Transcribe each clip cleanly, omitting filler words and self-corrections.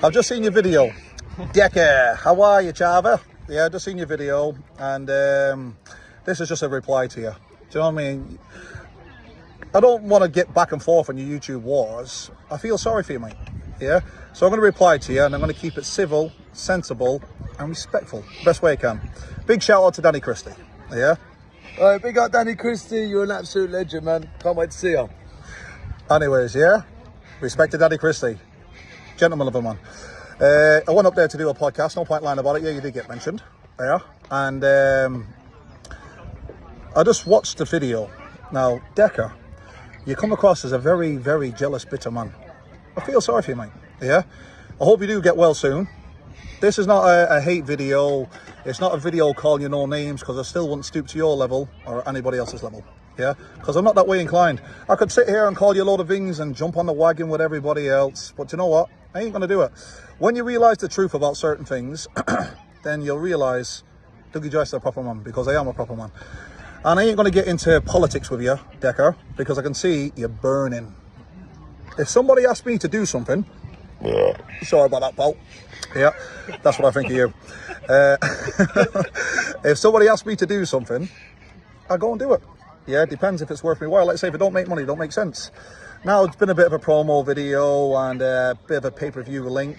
I've just seen your video. Decca, how are you, Chava? Yeah, I've just seen your video, and this is just a reply to you. Do you know what I mean? I don't want to get back and forth on your YouTube wars. I feel sorry for you, mate. Yeah? So I'm going to reply to you, and I'm going to keep it civil, sensible, and respectful. Best way I can. Big shout out to Danny Christie. Yeah? Alright, big up Danny Christie. You're an absolute legend, man. Can't wait to see you. Anyways, yeah? Respect to Danny Christie. Gentleman of a man. I went up there to do a podcast, no point lying about it. Yeah, you did get mentioned. Yeah? And I just watched the video. Now, Decca, you come across as a very, very jealous, bitter man. I feel sorry for you, mate. Yeah? I hope you do get well soon. This is not a hate video. It's not a video calling you no names, because I still wouldn't stoop to your level or anybody else's level. Yeah? Because I'm not that way inclined. I could sit here and call you a load of things and jump on the wagon with everybody else. But you know what? I ain't going to do it. When you realise the truth about certain things, then you'll realise Dougie Joyce is a proper man, because I am a proper man. And I ain't going to get into politics with you, Decca, because I can see you're burning. If somebody asked me to do something, sorry about that, pal. Yeah, that's what I think of you. If somebody asked me to do something, I go and do it. Yeah, it depends if it's worth me while. Let's say if it don't make money, it don't make sense. Now, it's been a bit of a promo video and a bit of a pay-per-view link.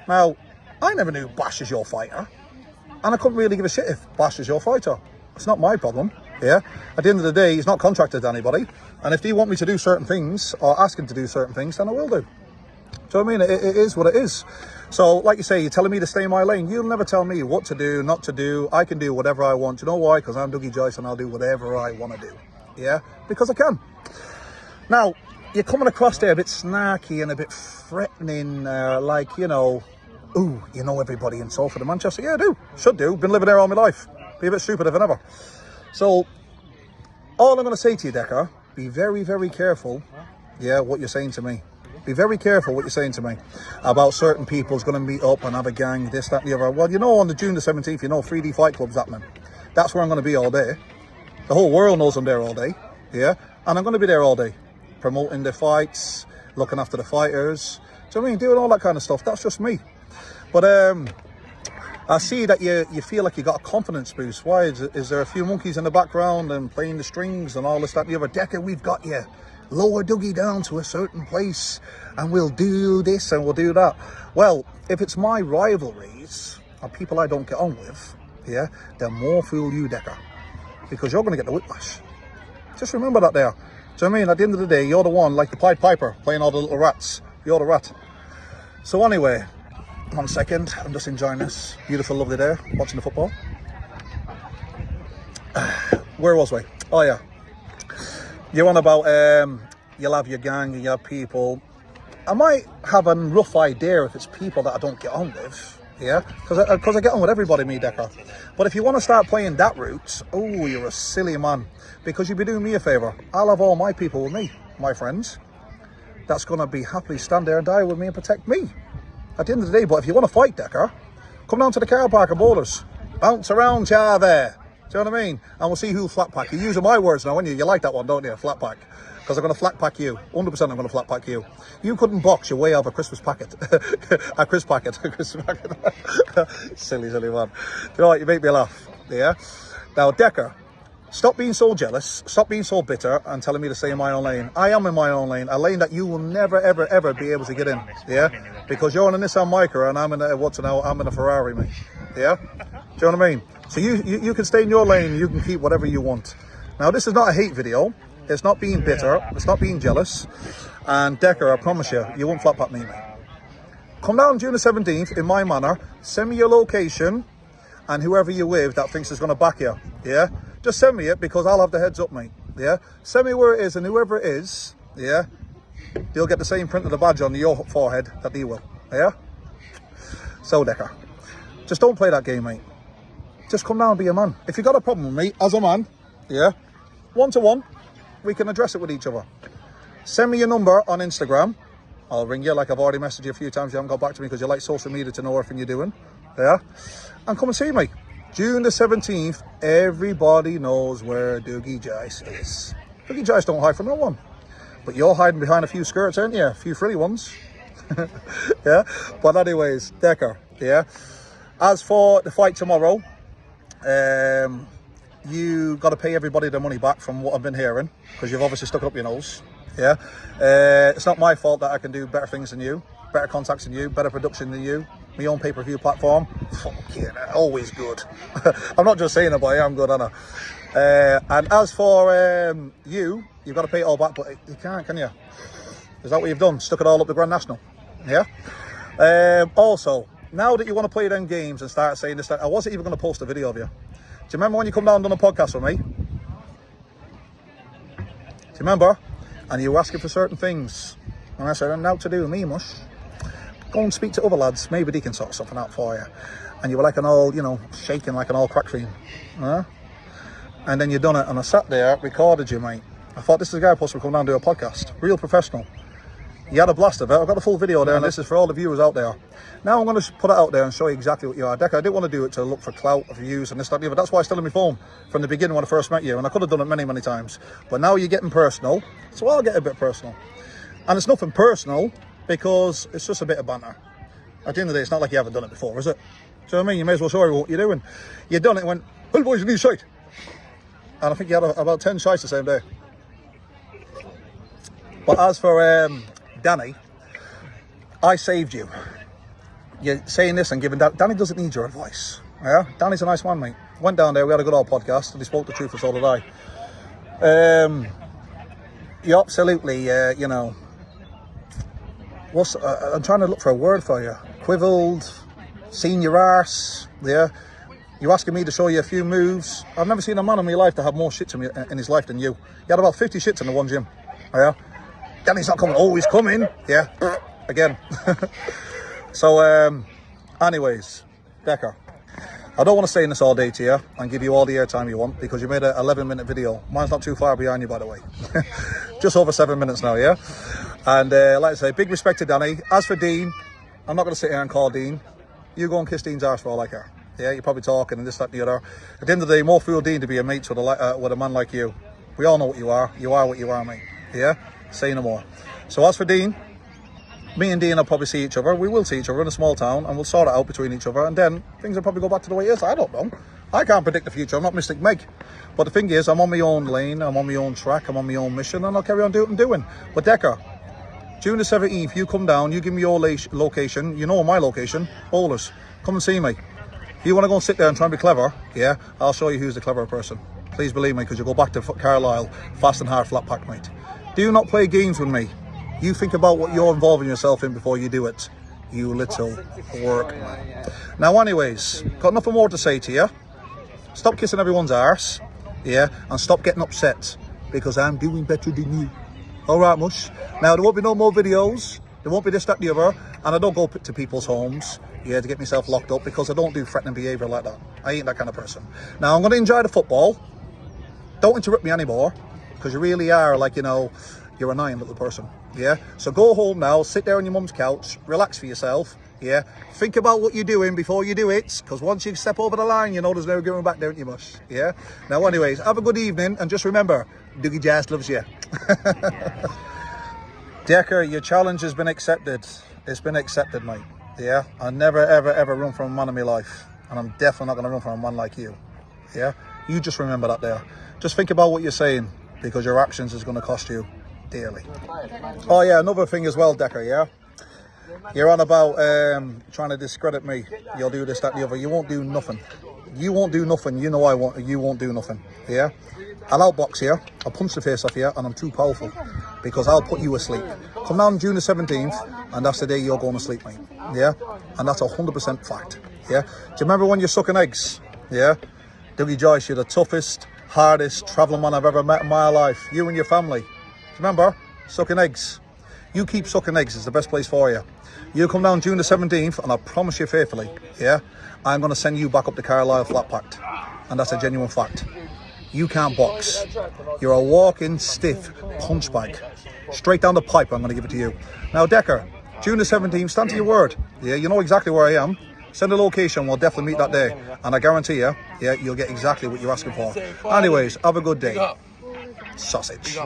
Now, I never knew Bash is your fighter. And I couldn't really give a shit if Bash is your fighter. It's not my problem. Yeah, at the end of the day, he's not contracted to anybody. And if they want me to do certain things or ask him to do certain things, then I will do. Do you know what I mean? It is what it is. So, like you say, you're telling me to stay in my lane. You'll never tell me what to do, not to do. I can do whatever I want. You know why? Because I'm Dougie Joyce and I'll do whatever I want to do. Yeah? Because I can. Now, you're coming across there a bit snarky and a bit threatening, like, you know, ooh, you know everybody in Salford and Manchester. Yeah, I do. Should do. Been living there all my life. Be a bit stupider than ever. So, all I'm going to say to you, Decca, be very, very careful, yeah, what you're saying to me. Be very careful what you're saying to me about certain people's going to meet up and have a gang, this, that, and the other. Well, you know, on the June the 17th, you know, 3D Fight Club's happening. That's where I'm going to be all day. The whole world knows I'm there all day, yeah? And I'm going to be there all day, promoting the fights, looking after the fighters. Do you know what I mean? Doing all that kind of stuff. That's just me. But I see that you feel like you got a confidence boost. Why? Is there a few monkeys in the background and playing the strings and all this, that, and the other? Decca, we've got you. Lower Dougie down to a certain place and we'll do this and we'll do that. Well, if it's my rivalries and people I don't get on with, yeah, then more fool you, Decca, because you're going to get the whiplash. Just remember that there. Do you know what I mean? At the end of the day, you're the one, like the Pied Piper, playing all the little rats. You're the rat. So anyway, 1 second, I'm just enjoying this beautiful, lovely day, watching the football. Where was we? Oh yeah. You're on about you'll have your gang and your people. I might have a rough idea if it's people that I don't get on with, yeah? Because I get on with everybody, me, Decca. But if you want to start playing that route, oh, you're a silly man. Because you'll be doing me a favour. I'll have all my people with me, my friends. That's going to be happily stand there and die with me and protect me. At the end of the day, but if you want to fight, Decca, come down to the car park and borders. Bounce around, char there. Do you know what I mean? And we'll see who'll flat pack. You're using my words now, aren't you? You like that one, don't you? Flat pack. Because I'm going to flat pack you. 100% I'm going to flat pack you. You couldn't box your way out of a Christmas packet. A Chris packet. Christmas packet. Silly, silly man. Do you know what? You make me laugh. Yeah? Now, Decca, stop being so jealous. Stop being so bitter and telling me to stay in my own lane. I am in my own lane. A lane that you will never, ever, ever be able to get in. Yeah? Because you're on a Nissan Micra and I'm in a, I'm in a Ferrari, mate. Yeah? Do you know what I mean? So you can stay in your lane, you can keep whatever you want. Now, this is not a hate video. It's not being bitter. It's not being jealous. And Decca, I promise you, you won't flap at me, mate. Come down June the 17th in my manor. Send me your location and whoever you're with that thinks is going to back you. Yeah? Just send me it because I'll have the heads up, mate. Yeah? Send me where it is and whoever it is, yeah, they'll get the same print of the badge on your forehead that they will. Yeah? So, Decca, just don't play that game, mate. Just come down and be a man. If you got a problem with me as a man, yeah, 1-to-1, we can address it with each other. Send me your number on Instagram. I'll ring you like I've already messaged you a few times. You haven't got back to me because you like social media to know everything you're doing. Yeah? And come and see me. June the 17th, everybody knows where Dougie Joyce is. Dougie Joyce don't hide from no one. But you're hiding behind a few skirts, aren't you? A few frilly ones. Yeah, but anyways, Decca, yeah. As for the fight tomorrow, you got to pay everybody their money back from what I've been hearing, because you've obviously stuck up your nose. Yeah, it's not my fault that I can do better things than you, better contacts than you, better production than you, my own pay-per-view platform. Fuck yeah, always good. I'm not just saying it, but I am good, Anna. And as for you've got to pay it all back, but you can't, can you? Is that what you've done? Stuck it all up the Grand National? Yeah. Also, now that you want to play them games and start saying this, I wasn't even going to post a video of you. Do you remember when you come down and done a podcast with me? Do you remember? And you were asking for certain things. And I said, now to do me, mush. Go and speak to other lads. Maybe they can sort something out for you. And you were like an all, shaking like an all crack cream. Huh? And then you done it. And I sat there, recorded you, mate. I thought, this is a guy supposed to come down and do a podcast. Real professional. You had a blast of it. I've got the full video there, and this is for all the viewers out there. Now I'm going to put it out there and show you exactly what you are. Decca, I didn't want to do it to look for clout, views, and this, that, and the other. That's why I still in my phone from the beginning when I first met you, and I could have done it many, many times. But now you're getting personal, so I'll get a bit personal. And it's nothing personal, because it's just a bit of banter. At the end of the day, it's not like you haven't done it before, is it? Do you know what I mean? You may as well show everyone what you're doing. You done it and went, "Well, boys, you need shite." And I think you had about 10 shites the same day. But as for Danny, I saved you. You're saying this and giving that. Danny doesn't need your advice. Yeah, Danny's a nice man, mate. Went down there, we had a good old podcast, and he spoke the truth, and so did I. You absolutely, what's I'm trying to look for a word for you. Quivelled, seen your arse. Yeah, you asking me to show you a few moves. I've never seen a man in my life to have more shits in his life than you. You had about 50 shits in the one gym. Yeah. Danny's not coming. Oh, he's coming. Yeah, again. So, anyways, Decca, I don't want to stay in this all day to you and give you all the airtime you want, because you made an 11-minute video. Mine's not too far behind you, by the way. Just over 7 minutes now, yeah? And like I say, big respect to Danny. As for Dean, I'm not going to sit here and call Dean. You go and kiss Dean's arse for all I care. Yeah, you're probably talking and this, that, and the other. At the end of the day, more fool Dean to be a mate with a man like you. We all know what you are. You are what you are, mate. Yeah? Say no more. So as for Dean, me and Dean will probably see each other. We will see each other in a small town, and we'll sort it out between each other, and then things will probably go back to the way it is. I don't know. I can't predict the future. I'm not Mystic Meg. But the thing is, I'm on my own lane, I'm on my own track, I'm on my own mission, and I'll carry on doing what I'm doing. But Decca, June the 17th, you come down, you give me your location. You know my location, Bowlers. Come and see me. If you want to go and sit there and try and be clever, yeah, I'll show you who's the clever person. Please believe me, because you'll go back to Carlisle fast and hard, flat pack, mate. Do not play games with me. You think about what you're involving yourself in before you do it. You little work man. Now, anyways, got nothing more to say to you. Stop kissing everyone's arse, yeah, and stop getting upset, because I'm doing better than you. All right, mush. Now, there won't be no more videos. There won't be this, that, and the other. And I don't go to people's homes, yeah, to get myself locked up, because I don't do threatening behaviour like that. I ain't that kind of person. Now, I'm going to enjoy the football. Don't interrupt me anymore, because you really are, like, you're an annoying little person, yeah? So go home now, sit there on your mum's couch, relax for yourself, yeah? Think about what you're doing before you do it, because once you step over the line, there's no going back, don't you, mush? Yeah? Now, anyways, have a good evening, and just remember, Dougie Jazz loves you. Decca, your challenge has been accepted. It's been accepted, mate, yeah? I never, ever, ever run from a man in my life, and I'm definitely not going to run from a man like you, yeah? You just remember that there. Just think about what you're saying, because your actions is going to cost you dearly. Oh yeah, another thing as well, Decca, yeah? You're on about trying to discredit me. You'll do this, that, and the other. You won't do nothing. You won't do nothing. You know you won't do nothing, yeah? I'll outbox you, I'll punch the face off you, and I'm too powerful, because I'll put you asleep. Come down June the 17th, and that's the day you're going to sleep, mate, yeah? And that's 100% fact, yeah? Do you remember when you're sucking eggs, yeah? Dougie Joyce, you're the toughest, hardest travelling man I've ever met in my life. You and your family. Do you remember? Sucking eggs. You keep sucking eggs. It's the best place for you. You come down June the 17th, and I promise you faithfully, yeah, I'm going to send you back up to Carlisle flat packed. And that's a genuine fact. You can't box. You're a walking stiff punch bag. Straight down the pipe, I'm going to give it to you. Now, Decca, June the 17th, stand to your word. Yeah, you know exactly where I am. Send a location, we'll definitely meet that day. And I guarantee you, yeah, you'll get exactly what you're asking for. Anyways, have a good day. Sausage.